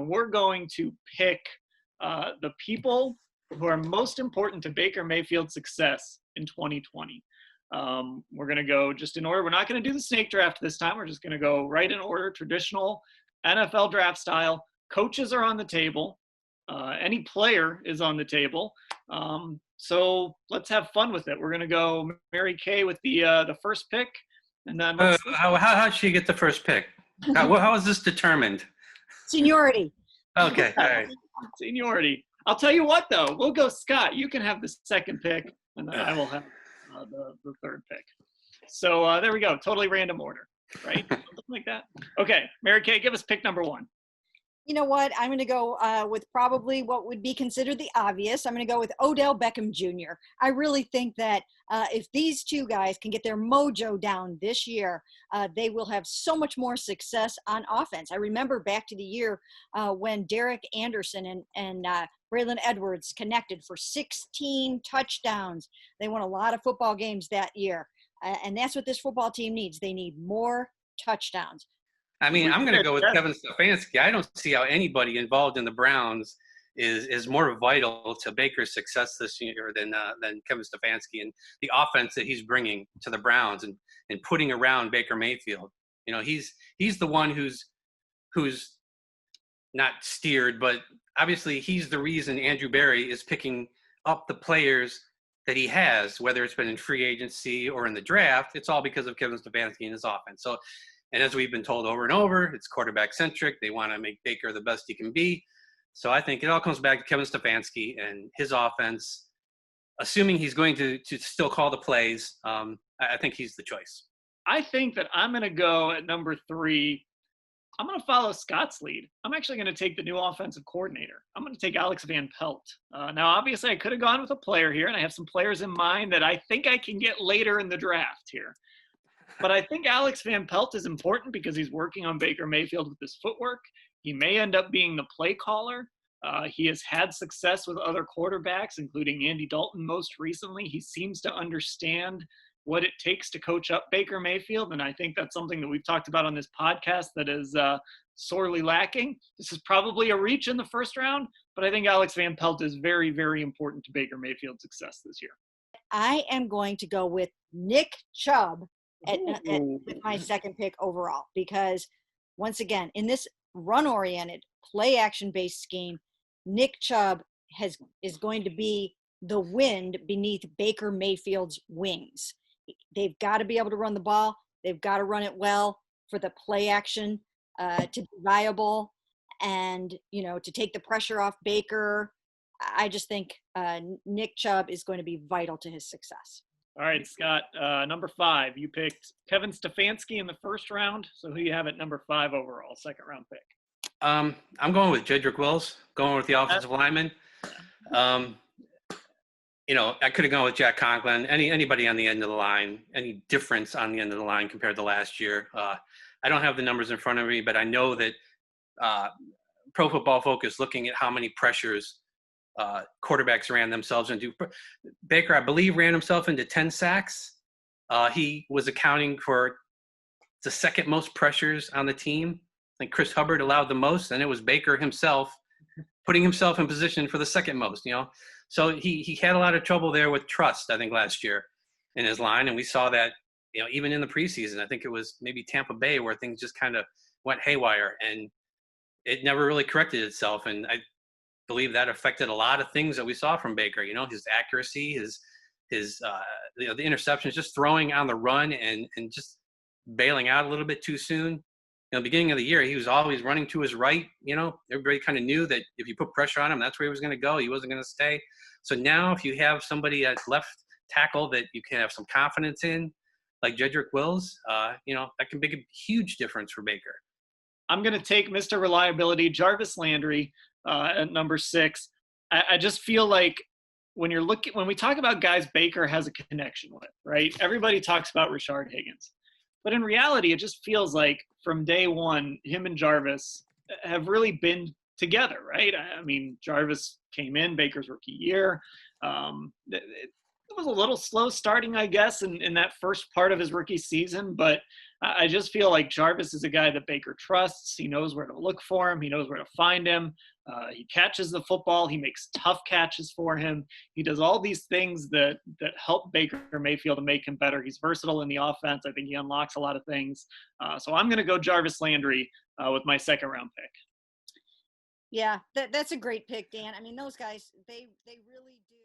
and we're going to pick the people who are most important to Baker Mayfield's success in 2020. We're going to go just in order. We're not going to do the snake draft this time. We're just going to go right in order, traditional NFL draft style. Coaches are on the table. Any player is on the table. So let's have fun with it. We're going to go Mary Kay with the first pick. And then how should you get the first pick? How is this determined? Seniority. Okay, all right. Seniority. I'll tell you what, though. We'll go Scott. You can have the second pick, and then I will have the third pick. So there we go. Totally random order, right? Something like that. Okay, Mary Kay, give us pick number one. You know what? I'm going to go with probably what would be considered the obvious. I'm going to go with Odell Beckham Jr. I really think that if these two guys can get their mojo down this year, they will have so much more success on offense. I remember back to the year when Derek Anderson and Braylon Edwards connected for 16 touchdowns. They won a lot of football games that year. And that's what this football team needs. They need more touchdowns. I mean, I'm going to go with Kevin Stefanski. I don't see how anybody involved in the Browns is more vital to Baker's success this year than Kevin Stefanski and the offense that he's bringing to the Browns and putting around Baker Mayfield. You know, he's the one who's not steered, but obviously he's the reason Andrew Berry is picking up the players that he has, whether it's been in free agency or in the draft. It's all because of Kevin Stefanski and his offense. So. And as we've been told over and over, it's quarterback-centric. They want to make Baker the best he can be. So I think it all comes back to Kevin Stefanski and his offense. Assuming he's going to still call the plays, I think he's the choice. I think that I'm going to go at number 3. I'm going to follow Scott's lead. I'm actually going to take the new offensive coordinator. I'm going to take Alex Van Pelt. Now, obviously, I could have gone with a player here, and I have some players in mind that I think I can get later in the draft here. But I think Alex Van Pelt is important because he's working on Baker Mayfield with his footwork. He may end up being the play caller. He has had success with other quarterbacks, including Andy Dalton most recently. He seems to understand what it takes to coach up Baker Mayfield, and I think that's something that we've talked about on this podcast that is sorely lacking. This is probably a reach in the first round, but I think Alex Van Pelt is very, very important to Baker Mayfield's success this year. I am going to go with Nick Chubb with my second pick overall, because once again, in this run-oriented, play-action-based scheme, Nick Chubb is going to be the wind beneath Baker Mayfield's wings. They've got to be able to run the ball. They've got to run it well for the play-action to be viable and, to take the pressure off Baker. I just think Nick Chubb is going to be vital to his success. All right, Scott, number 5. You picked Kevin Stefanski in the first round. So who do you have at number 5 overall, second round pick? I'm going with Jedrick Wills, going with the offensive lineman. I could have gone with Jack Conklin, anybody on the end of the line, any difference on the end of the line compared to last year. I don't have the numbers in front of me, but I know that Pro Football Focus, looking at how many pressures quarterbacks ran themselves into. Baker, I believe, ran himself into 10 sacks. He was accounting for the second most pressures on the team. I think Chris Hubbard allowed the most, and it was Baker himself putting himself in position for the second most, So he had a lot of trouble there with trust, I think, last year in his line. And we saw that, even in the preseason. I think it was maybe Tampa Bay where things just kind of went haywire, and it never really corrected itself. And I believe that affected a lot of things that we saw from Baker, his accuracy, his the interceptions, just throwing on the run and just bailing out a little bit too soon. The beginning of the year, he was always running to his right. Everybody kind of knew that if you put pressure on him, that's where he was going to go. He wasn't going to stay. So now if you have somebody at left tackle that you can have some confidence in, like Jedrick Wills, that can make a huge difference for Baker. I'm going to take Mr. Reliability, Jarvis Landry, at number 6. I just feel like when we talk about guys Baker has a connection with, right? Everybody talks about Rashard Higgins. But in reality, it just feels like from day one, him and Jarvis have really been together, right? I mean, Jarvis came in Baker's rookie year. It was a little slow starting, I guess, in that first part of his rookie season, but I just feel like Jarvis is a guy that Baker trusts. He knows where to look for him. He knows where to find him. He catches the football. He makes tough catches for him. He does all these things that help Baker Mayfield and make him better. He's versatile in the offense. I think he unlocks a lot of things. So I'm going to go Jarvis Landry with my second round pick. Yeah, that's a great pick, Dan. I mean, those guys, they really do.